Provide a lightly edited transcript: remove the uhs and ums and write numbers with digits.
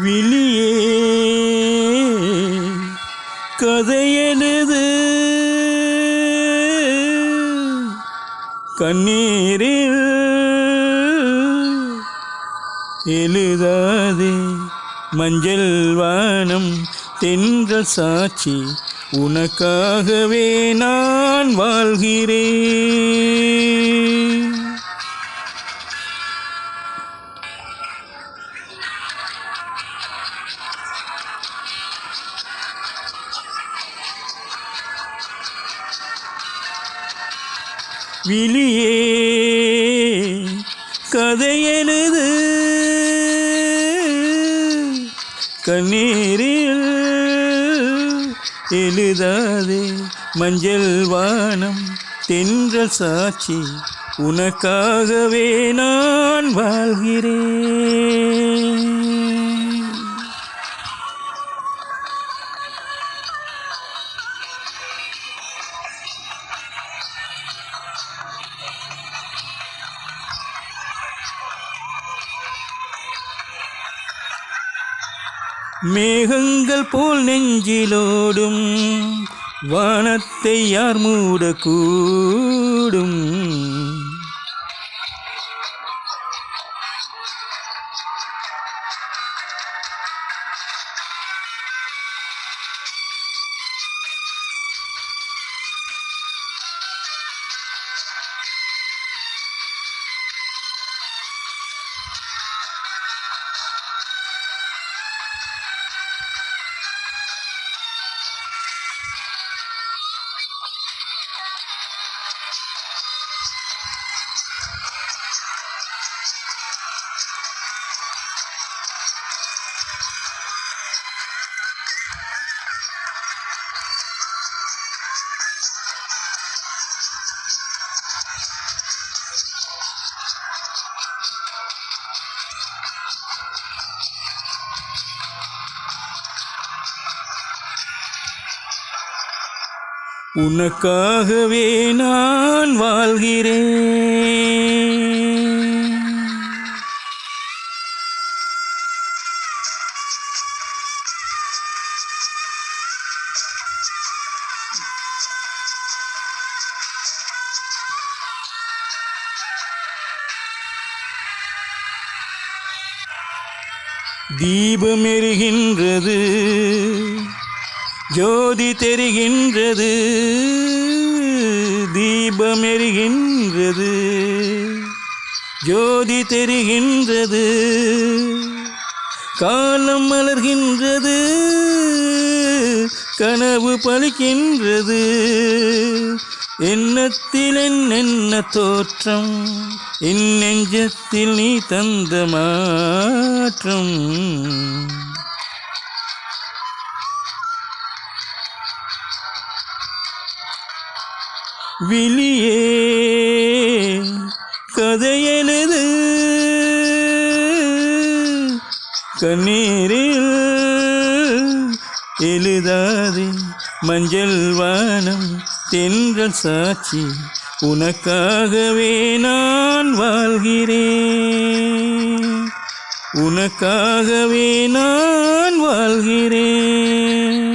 விழியே கதையெழுது கண்ணீரில் எழுதாதே மஞ்சள் வானம் தென்றல் சாட்சி உனக்காகவே நான் வாழ்கிறேன். விழியே கதையெழுது கண்ணீரில் எழுதாதே மஞ்சள் வானம் தென்றல் சாட்சி உனக்காகவே நான் வாழ்கிறேன். மேகங்கள் போல் நெஞ்சிலோடும் வானத்தை யார் மூடக்கூடும்? உனக்காகவே நான் வாழ்கிறேன். தீபம் எரிகின்றது, ஜோதி தெரிகின்றது, தீபம் எரிகின்றது, ஜோதி தெரிகின்றது, காலம் மலர்கின்றது, கனவு பலிக்கின்றது, எண்ணத்தில் என்ன தோற்றம், என் நெஞ்சத்தில் நீ தந்த மாற்றம். விழியே கதையெழுது கண்ணீரில் எழுதாதே மஞ்சள் வானம் தென்றல் சாட்சி உனக்காகவே நான் வாழ்கிறேன். உனக்காகவே நான் வாழ்கிறேன்.